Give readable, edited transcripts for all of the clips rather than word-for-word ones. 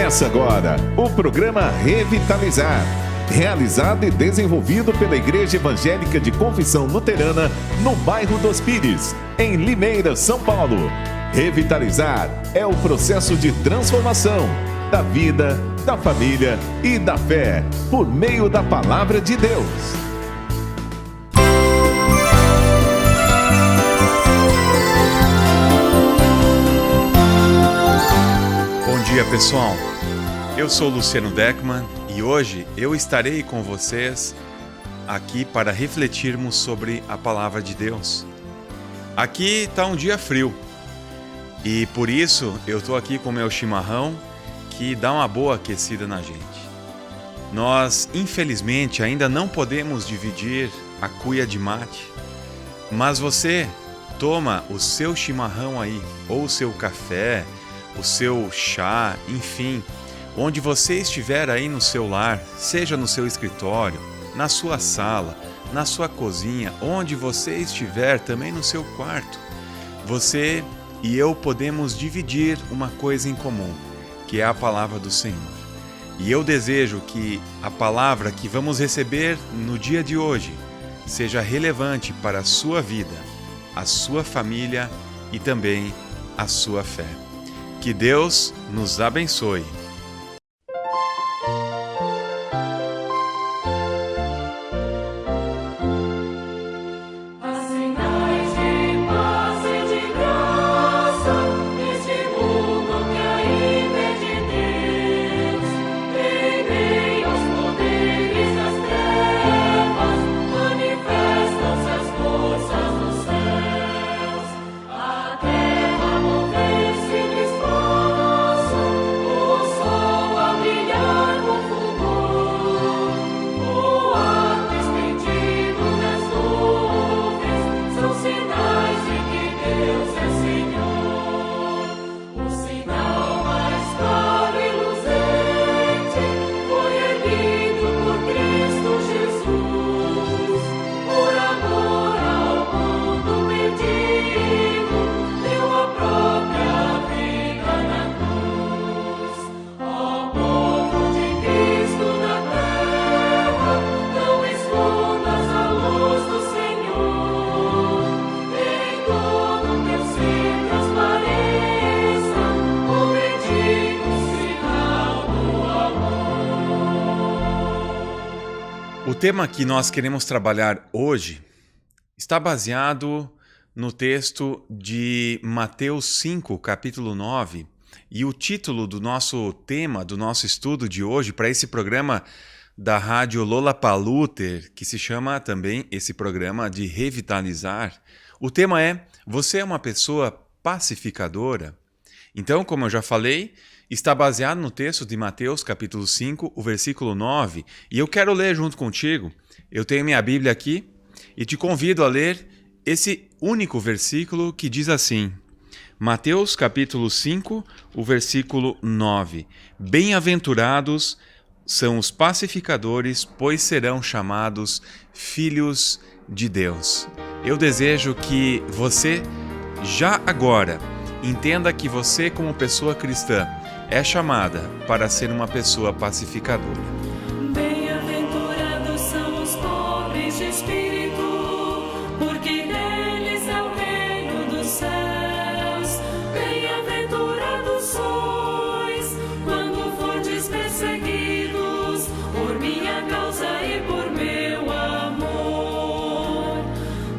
Começa agora o programa Revitalizar, realizado e desenvolvido pela Igreja Evangélica de Confissão Luterana no bairro dos Pires, em Limeira, São Paulo. Revitalizar é o processo de transformação da vida, da família e da fé, por meio da Palavra de Deus. Bom dia, pessoal. Eu sou Luciano Deckman e hoje eu estarei com vocês aqui para refletirmos sobre a Palavra de Deus. Aqui está um dia frio e por isso eu estou aqui com o meu chimarrão, que dá uma boa aquecida na gente. Nós, infelizmente, ainda não podemos dividir a cuia de mate, mas você toma o seu chimarrão aí, ou o seu café, o seu chá, enfim, onde você estiver aí no seu lar, seja no seu escritório, na sua sala, na sua cozinha, onde você estiver, também no seu quarto, você e eu podemos dividir uma coisa em comum, que é a palavra do Senhor. E eu desejo que a palavra que vamos receber no dia de hoje seja relevante para a sua vida, a sua família e também a sua fé. Que Deus nos abençoe. O tema que nós queremos trabalhar hoje está baseado no texto de Mateus 5, capítulo 9, e o título do nosso tema, do nosso estudo de hoje, para esse programa da rádio Lollapalooza, que se chama também esse programa de Revitalizar, o tema é: você é uma pessoa pacificadora? Então, como eu já falei, está baseado no texto de Mateus, capítulo 5, o versículo 9, e eu quero ler junto contigo. Eu tenho minha Bíblia aqui e te convido a ler esse único versículo que diz assim, Mateus, capítulo 5, o versículo 9. Bem-aventurados são os pacificadores, pois serão chamados filhos de Deus. Eu desejo que você, já agora, entenda que você, como pessoa cristã, é chamada para ser uma pessoa pacificadora. Bem-aventurados são os pobres de espírito, porque deles é o reino dos céus. Bem-aventurados sois, quando fordes perseguidos, por minha causa e por meu amor.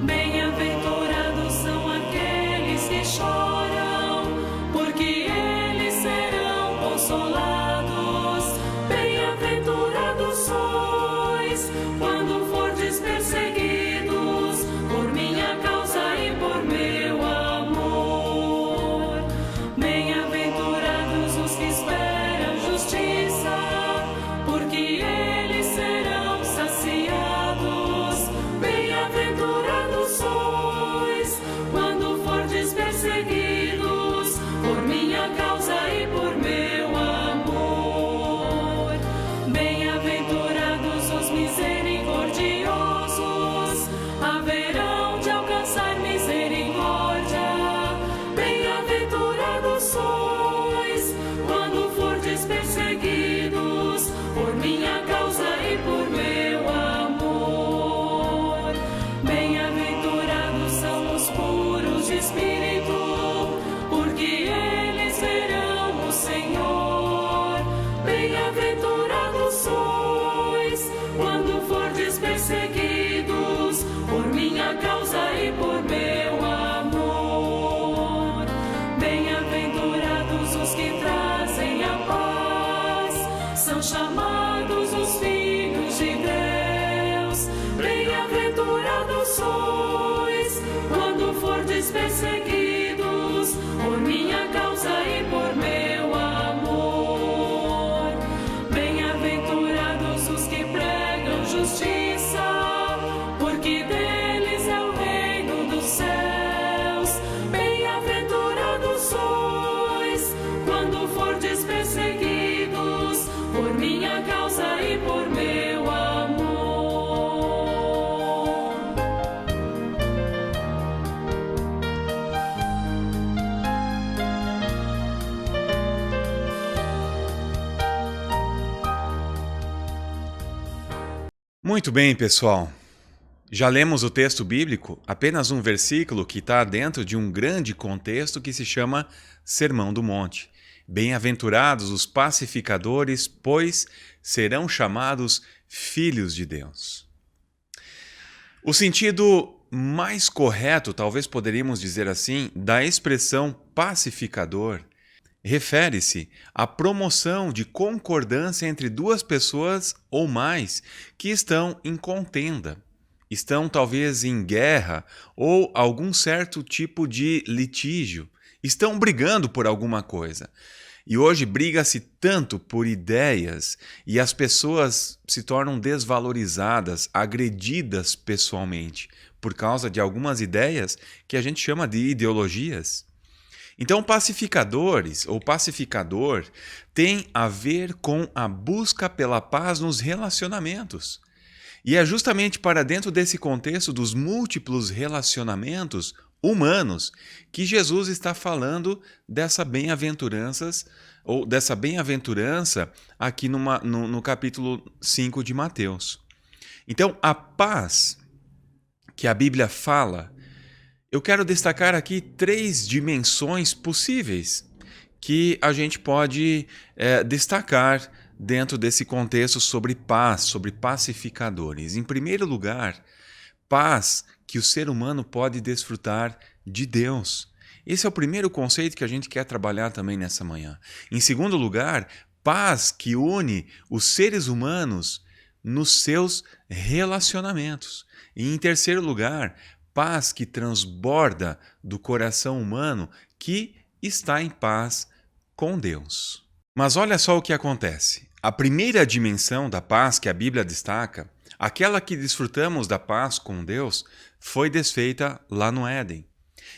Bem-aventurados são aqueles que choram, porque eles serão consolados. Bem-aventurados sois, quando fordes perseguidos, por minha causa e por meu amor. Bem-aventurados os que esperam justiça, porque eles serão saciados. Bem-aventurados sois, quando fordes perseguidos, por minha causa e por meu amor. Bem-aventurados os misericordiosos, haverão de alcançar misericórdia. Bem-aventurados sois, quando fordes perseguidos, Bem-aventurados os que trazem a paz, são chamados os filhos de Deus. Bem-aventurados sois quando fordes perseguidos por minha causa e por meu amor. Bem-aventurados os que pregam justiça, porque deles é o reino dos céus. Bem-aventurados sois quando fordes perseguidos por minha causa e por meu amor. Muito bem, pessoal. Já lemos o texto bíblico, apenas um versículo que está dentro de um grande contexto que se chama Sermão do Monte. Bem-aventurados os pacificadores, pois serão chamados filhos de Deus. O sentido mais correto, talvez poderíamos dizer assim, da expressão pacificador refere-se à promoção de concordância entre duas pessoas ou mais que estão em contenda, estão talvez em guerra ou algum certo tipo de litígio, estão brigando por alguma coisa. E hoje briga-se tanto por ideias e as pessoas se tornam desvalorizadas, agredidas pessoalmente, por causa de algumas ideias que a gente chama de ideologias. Então, pacificadores ou pacificador tem a ver com a busca pela paz nos relacionamentos. E é justamente para dentro desse contexto dos múltiplos relacionamentos humanos que Jesus está falando dessa bem-aventurança aqui no capítulo 5 de Mateus. Então, a paz que a Bíblia fala, eu quero destacar aqui 3 dimensões possíveis que a gente pode destacar dentro desse contexto sobre paz, sobre pacificadores. Em primeiro lugar, paz que o ser humano pode desfrutar de Deus. Esse é o primeiro conceito que a gente quer trabalhar também nessa manhã. Em segundo lugar, paz que une os seres humanos nos seus relacionamentos. E em terceiro lugar, paz que transborda do coração humano que está em paz com Deus. Mas olha só o que acontece. A primeira dimensão da paz que a Bíblia destaca, aquela que desfrutamos da paz com Deus, foi desfeita lá no Éden.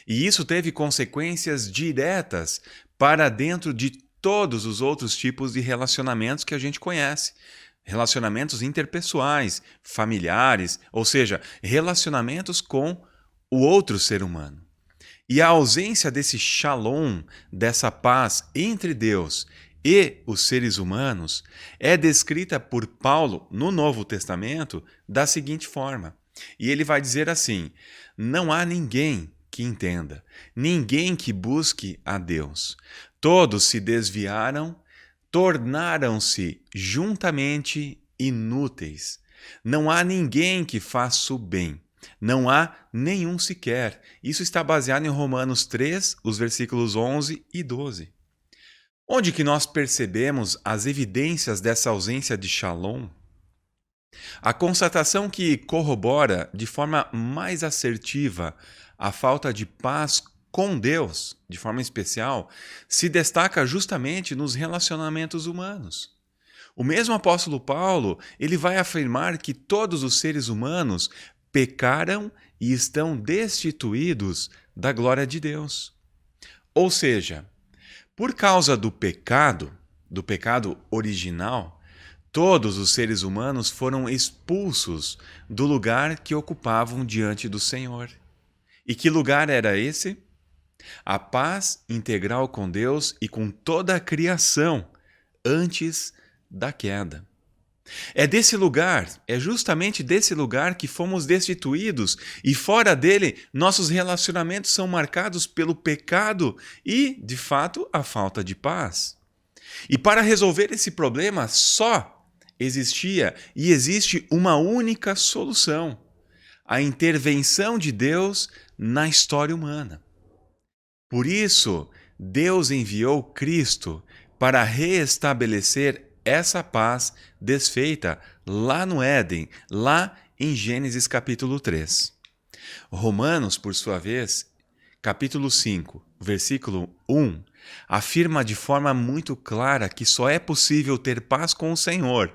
E isso teve consequências diretas para dentro de todos os outros tipos de relacionamentos que a gente conhece. Relacionamentos interpessoais, familiares, ou seja, relacionamentos com o outro ser humano. E a ausência desse shalom, dessa paz entre Deus e os seres humanos, é descrita por Paulo no Novo Testamento da seguinte forma. E ele vai dizer assim: não há ninguém que entenda, ninguém que busque a Deus. Todos se desviaram, tornaram-se juntamente inúteis. Não há ninguém que faça o bem. Não há nenhum sequer. Isso está baseado em Romanos 3, os versículos 11 e 12. Onde que nós percebemos as evidências dessa ausência de shalom? A constatação que corrobora de forma mais assertiva a falta de paz com Deus, de forma especial, se destaca justamente nos relacionamentos humanos. O mesmo apóstolo Paulo, ele vai afirmar que todos os seres humanos pecaram e estão destituídos da glória de Deus. Ou seja, por causa do pecado original, todos os seres humanos foram expulsos do lugar que ocupavam diante do Senhor. E que lugar era esse? A paz integral com Deus e com toda a criação antes da queda. É justamente desse lugar que fomos destituídos e fora dele nossos relacionamentos são marcados pelo pecado e, de fato, a falta de paz. E para resolver esse problema só existia e existe uma única solução: a intervenção de Deus na história humana. Por isso, Deus enviou Cristo para reestabelecer essa paz desfeita lá no Éden, lá em Gênesis capítulo 3. Romanos, por sua vez, capítulo 5, versículo 1, afirma de forma muito clara que só é possível ter paz com o Senhor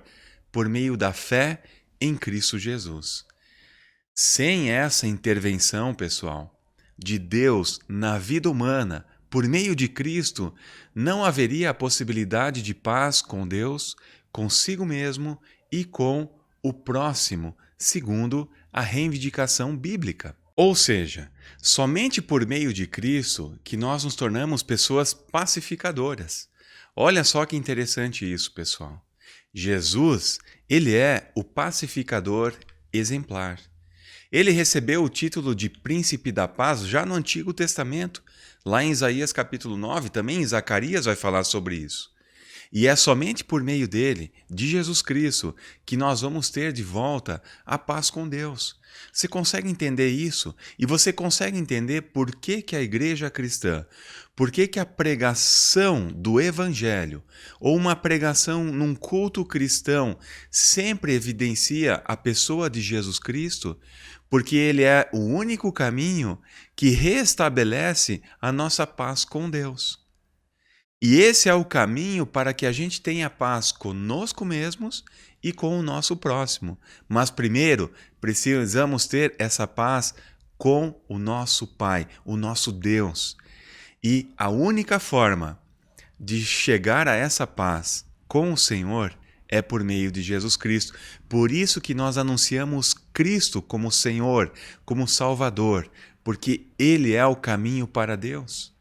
por meio da fé em Cristo Jesus. Sem essa intervenção, pessoal, de Deus na vida humana, por meio de Cristo, não haveria a possibilidade de paz com Deus, consigo mesmo e com o próximo, segundo a reivindicação bíblica. Ou seja, somente por meio de Cristo que nós nos tornamos pessoas pacificadoras. Olha só que interessante isso, pessoal. Jesus, ele é o pacificador exemplar. Ele recebeu o título de Príncipe da Paz já no Antigo Testamento. Lá em Isaías capítulo 9, também Zacarias vai falar sobre isso. E é somente por meio dele, de Jesus Cristo, que nós vamos ter de volta a paz com Deus. Você consegue entender isso? E você consegue entender por que a igreja cristã, por que a pregação do evangelho, ou uma pregação num culto cristão, sempre evidencia a pessoa de Jesus Cristo? Porque ele é o único caminho que restabelece a nossa paz com Deus. E esse é o caminho para que a gente tenha paz conosco mesmos e com o nosso próximo. Mas primeiro, precisamos ter essa paz com o nosso Pai, o nosso Deus. E a única forma de chegar a essa paz com o Senhor é por meio de Jesus Cristo. Por isso que nós anunciamos Cristo como Senhor, como Salvador, porque Ele é o caminho para Deus.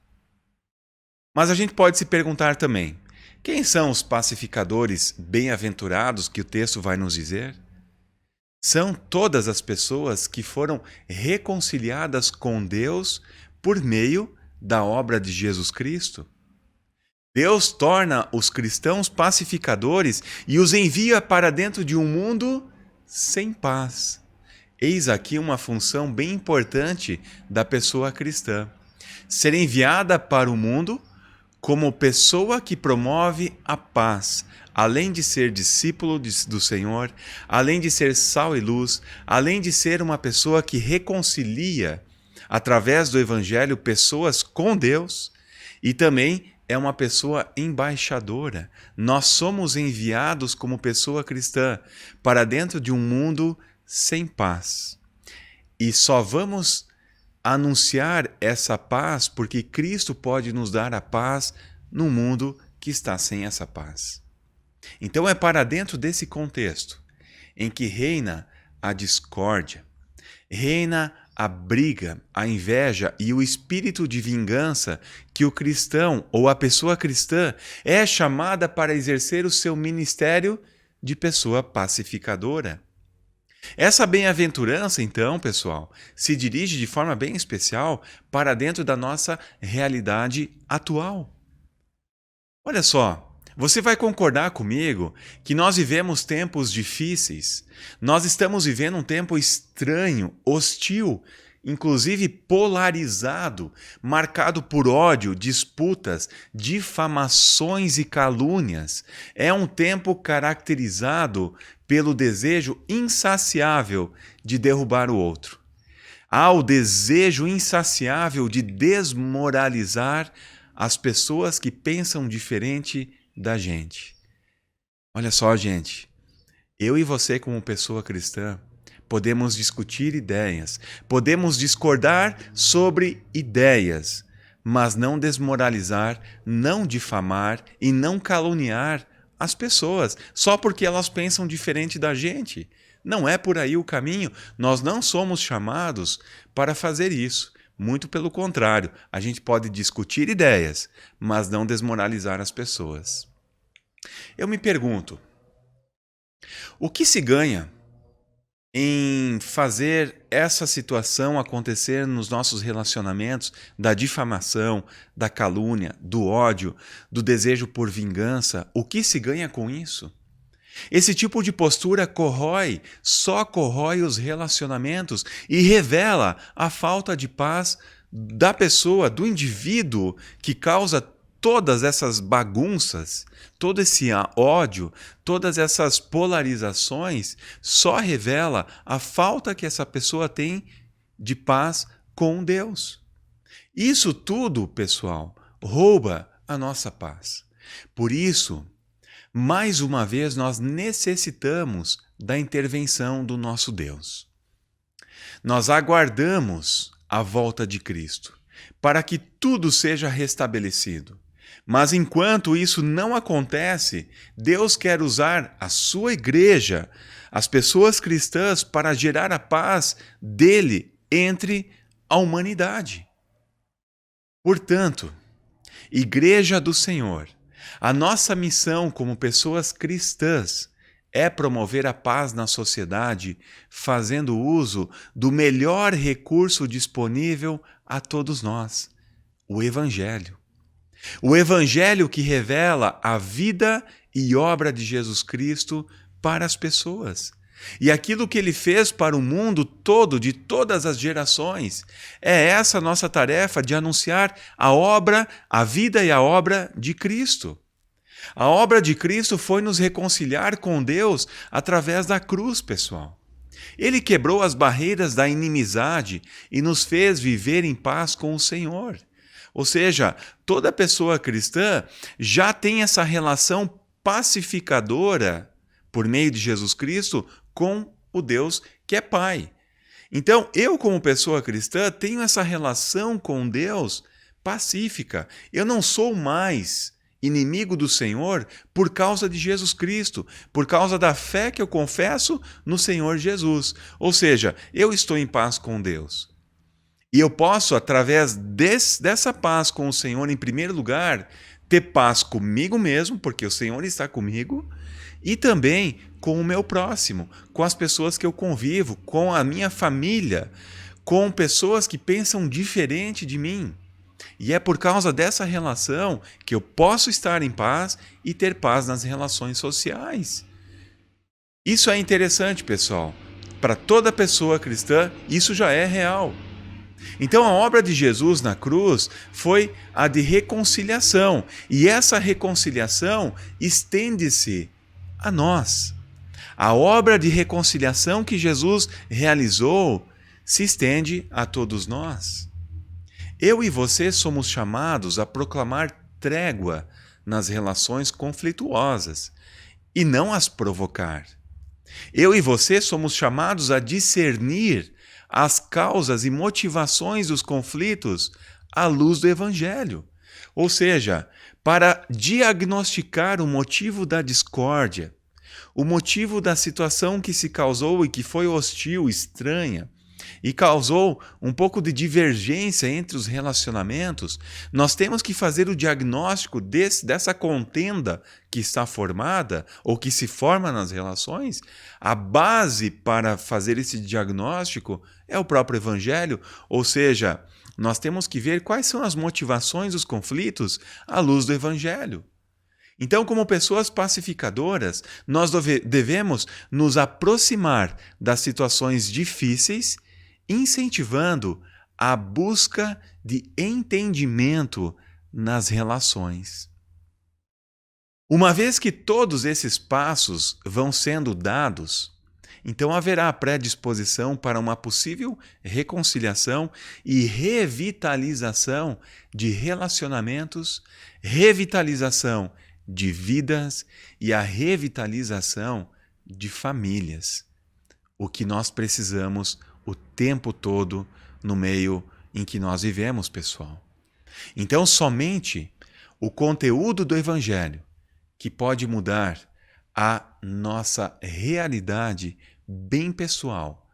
Mas a gente pode se perguntar também, quem são os pacificadores bem-aventurados que o texto vai nos dizer? São todas as pessoas que foram reconciliadas com Deus por meio da obra de Jesus Cristo. Deus torna os cristãos pacificadores e os envia para dentro de um mundo sem paz. Eis aqui uma função bem importante da pessoa cristã: ser enviada para o mundo como pessoa que promove a paz, além de ser discípulo do Senhor, além de ser sal e luz, além de ser uma pessoa que reconcilia, através do Evangelho, pessoas com Deus, e também é uma pessoa embaixadora. Nós somos enviados como pessoa cristã para dentro de um mundo sem paz. E só vamos anunciar essa paz porque Cristo pode nos dar a paz num mundo que está sem essa paz. Então é para dentro desse contexto em que reina a discórdia, reina a briga, a inveja e o espírito de vingança que o cristão ou a pessoa cristã é chamada para exercer o seu ministério de pessoa pacificadora. Essa bem-aventurança, então, pessoal, se dirige de forma bem especial para dentro da nossa realidade atual. Olha só, você vai concordar comigo que nós vivemos tempos difíceis. Nós estamos vivendo um tempo estranho, hostil, inclusive polarizado, marcado por ódio, disputas, difamações e calúnias. É um tempo caracterizado pelo desejo insaciável de derrubar o outro. Há o desejo insaciável de desmoralizar as pessoas que pensam diferente da gente. Olha só, gente, eu e você como pessoa cristã podemos discutir ideias, podemos discordar sobre ideias, mas não desmoralizar, não difamar e não caluniar as pessoas, só porque elas pensam diferente da gente. Não é por aí o caminho. Nós não somos chamados para fazer isso. Muito pelo contrário, a gente pode discutir ideias, mas não desmoralizar as pessoas. Eu me pergunto, o que se ganha em fazer essa situação acontecer nos nossos relacionamentos, da difamação, da calúnia, do ódio, do desejo por vingança? O que se ganha com isso? Esse tipo de postura só corrói os relacionamentos e revela a falta de paz da pessoa, do indivíduo que causa todas essas bagunças, todo esse ódio, todas essas polarizações, só revela a falta que essa pessoa tem de paz com Deus. Isso tudo, pessoal, rouba a nossa paz. Por isso, mais uma vez, nós necessitamos da intervenção do nosso Deus. Nós aguardamos a volta de Cristo para que tudo seja restabelecido. Mas enquanto isso não acontece, Deus quer usar a sua igreja, as pessoas cristãs, para gerar a paz dele entre a humanidade. Portanto, Igreja do Senhor, a nossa missão como pessoas cristãs é promover a paz na sociedade, fazendo uso do melhor recurso disponível a todos nós, o Evangelho. O Evangelho que revela a vida e obra de Jesus Cristo para as pessoas. E aquilo que ele fez para o mundo todo, de todas as gerações. É essa a nossa tarefa de anunciar a obra, a vida e a obra de Cristo. A obra de Cristo foi nos reconciliar com Deus através da cruz, pessoal. Ele quebrou as barreiras da inimizade e nos fez viver em paz com o Senhor. Ou seja, toda pessoa cristã já tem essa relação pacificadora por meio de Jesus Cristo com o Deus que é Pai. Então, eu como pessoa cristã tenho essa relação com Deus pacífica. Eu não sou mais inimigo do Senhor por causa de Jesus Cristo, por causa da fé que eu confesso no Senhor Jesus. Ou seja, eu estou em paz com Deus. E eu posso, através dessa paz com o Senhor, em primeiro lugar, ter paz comigo mesmo, porque o Senhor está comigo, e também com o meu próximo, com as pessoas que eu convivo, com a minha família, com pessoas que pensam diferente de mim. E é por causa dessa relação que eu posso estar em paz e ter paz nas relações sociais. Isso é interessante, pessoal. Para toda pessoa cristã, isso já é real. Então a obra de Jesus na cruz foi a de reconciliação, e essa reconciliação estende-se a nós. A obra de reconciliação que Jesus realizou se estende a todos nós. Eu e você somos chamados a proclamar trégua nas relações conflituosas e não as provocar. Eu e você somos chamados a discernir as causas e motivações dos conflitos à luz do Evangelho. Ou seja, para diagnosticar o motivo da discórdia, o motivo da situação que se causou e que foi hostil, estranha, e causou um pouco de divergência entre os relacionamentos, nós temos que fazer o diagnóstico dessa contenda que está formada ou que se forma nas relações. A base para fazer esse diagnóstico é o próprio Evangelho, ou seja, nós temos que ver quais são as motivações dos conflitos à luz do Evangelho. Então, como pessoas pacificadoras, nós devemos nos aproximar das situações difíceis, incentivando a busca de entendimento nas relações. Uma vez que todos esses passos vão sendo dados, então haverá predisposição para uma possível reconciliação e revitalização de relacionamentos, revitalização de vidas e a revitalização de famílias. O que nós precisamos o tempo todo no meio em que nós vivemos, pessoal. Então, somente o conteúdo do Evangelho que pode mudar a nossa realidade bem pessoal.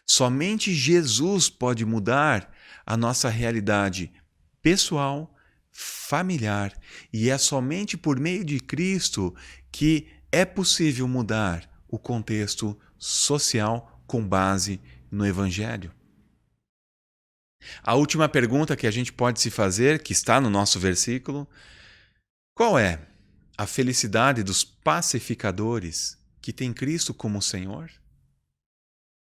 Somente Jesus pode mudar a nossa realidade pessoal, familiar, e é somente por meio de Cristo que é possível mudar o contexto social com base no Evangelho. A última pergunta que a gente pode se fazer, que está no nosso versículo: qual é a felicidade dos pacificadores que têm Cristo como Senhor?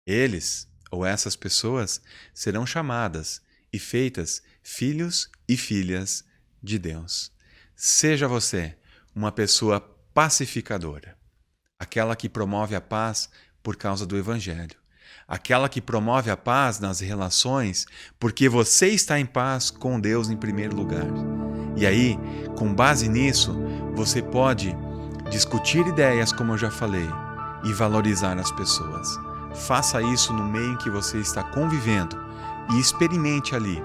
Eles, ou essas pessoas, serão chamadas e feitas filhos e filhas de Deus. Seja você uma pessoa pacificadora, aquela que promove a paz por causa do Evangelho, aquela que promove a paz nas relações porque você está em paz com Deus em primeiro lugar. E aí, com base nisso, você pode discutir ideias, como eu já falei, e valorizar as pessoas. Faça isso no meio em que você está convivendo e experimente ali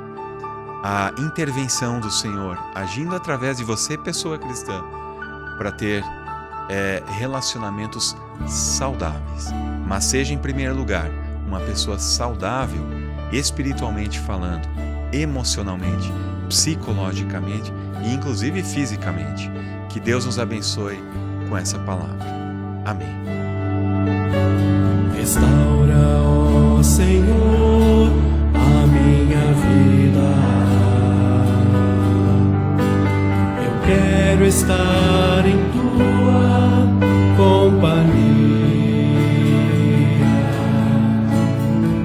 a intervenção do Senhor agindo através de você, pessoa cristã, para ter relacionamentos saudáveis. Mas seja, em primeiro lugar, uma pessoa saudável, espiritualmente falando, emocionalmente, psicologicamente e inclusive fisicamente. Que Deus nos abençoe com essa palavra. Amém. Restaura, ó Senhor, a minha vida. Eu quero estar em tua companhia.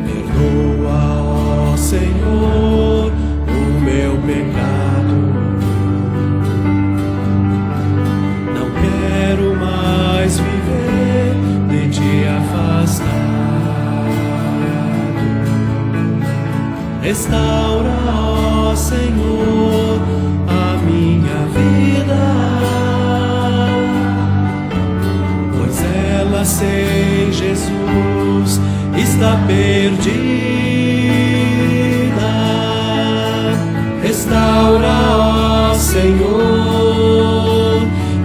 Perdoa, ó Senhor, o meu pecado. Não quero mais viver de ti afastado. Restaura, ó Senhor, a minha vida, pois ela sem Jesus está perdida. Restaura, ó Senhor,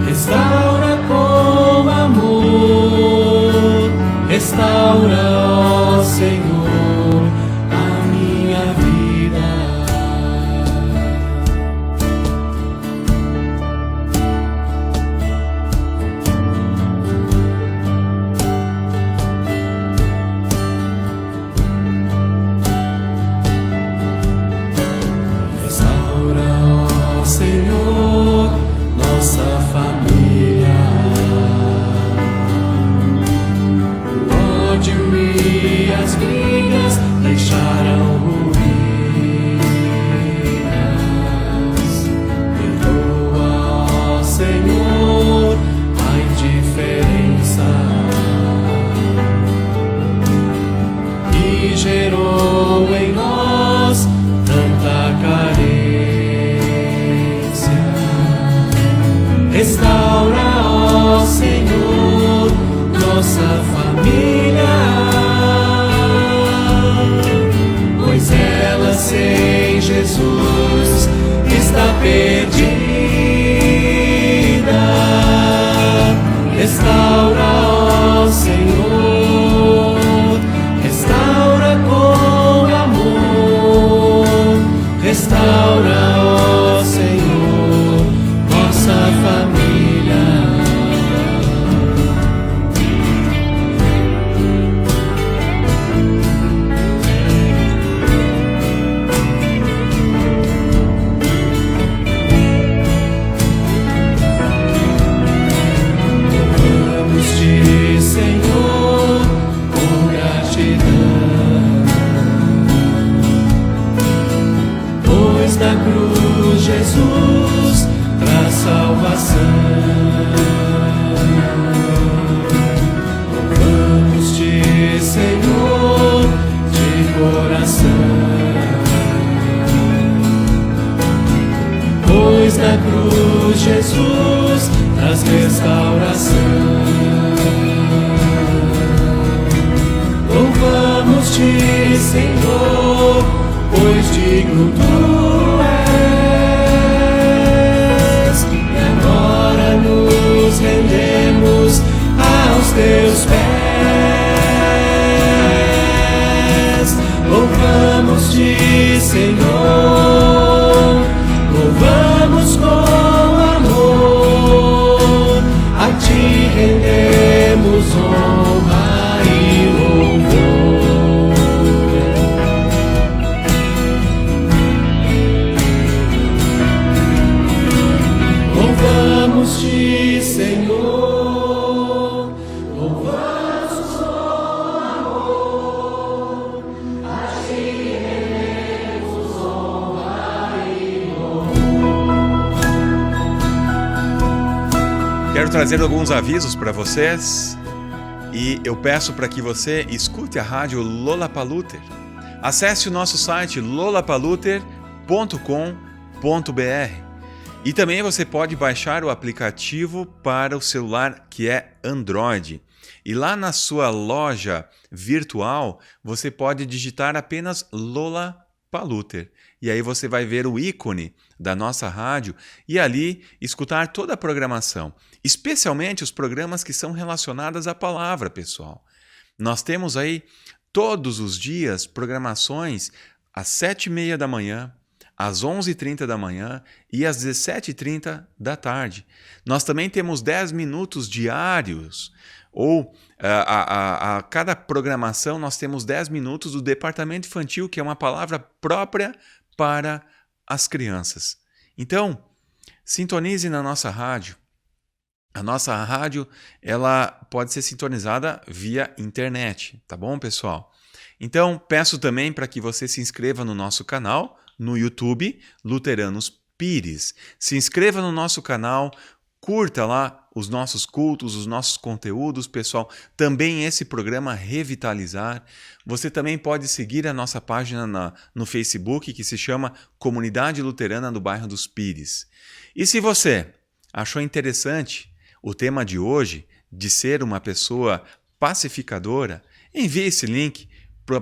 restaura com amor. Restaura, ó Senhor, a minha vida. Restaura, ó Senhor, nossa família. O ódio e as brigas deixaram ruínas. Perdoa, ó Senhor, a indiferença que gerou em nós tanta carência. Restaura, ó Senhor, nossa família, pois ela sem Jesus está perdida. Restaura, ó Senhor, restaura com amor. Restaura, ó Senhor, nossa família. Louvamos-te, Senhor, com gratidão, pois na cruz Jesus traz salvação. Louvamos-te, Senhor, de coração, pois na cruz Jesus traz restauração. Louvamos-te, Senhor, pois digno tu és, e agora nos rendemos aos teus pés. Louvamos-te, Senhor, louvamos com amor, a ti rendemos honra e louvor. Louvamos-te, Senhor, louvamos com amor, a ti rendemos honra. Quero trazer alguns avisos para vocês e eu peço para que você escute a rádio Lollapalooza. Acesse o nosso site lollapalooza.com.br e também você pode baixar o aplicativo para o celular que é Android. E lá na sua loja virtual você pode digitar apenas Lollapalooza. E aí você vai ver o ícone da nossa rádio e ali escutar toda a programação, especialmente os programas que são relacionados à palavra, pessoal. Nós temos aí todos os dias programações às 7h30 da manhã, às 11h30 da manhã e às 17h30 da tarde. Nós também temos 10 minutos diários, ou a cada programação nós temos 10 minutos do Departamento Infantil, que é uma palavra própria para as crianças. Então, sintonize na nossa rádio. A nossa rádio ela pode ser sintonizada via internet, tá bom, pessoal? Então, peço também para que você se inscreva no nosso canal no YouTube, Luteranos Pires. Se inscreva no nosso canal, curta lá os nossos cultos, os nossos conteúdos, pessoal. Também esse programa Revitalizar. Você também pode seguir a nossa página no Facebook, que se chama Comunidade Luterana do Bairro dos Pires. E se você achou interessante o tema de hoje, de ser uma pessoa pacificadora, envie esse link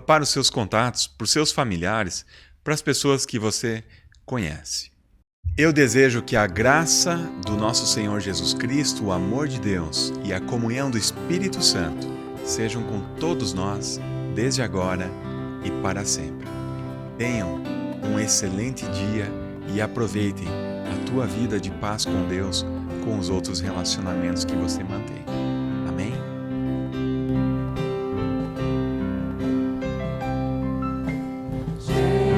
para os seus contatos, para os seus familiares, para as pessoas que você conhece. Eu desejo que a graça do nosso Senhor Jesus Cristo, o amor de Deus e a comunhão do Espírito Santo sejam com todos nós, desde agora e para sempre. Tenham um excelente dia e aproveitem a tua vida de paz com Deus, com os outros relacionamentos que você mantém. Amém? Jesus.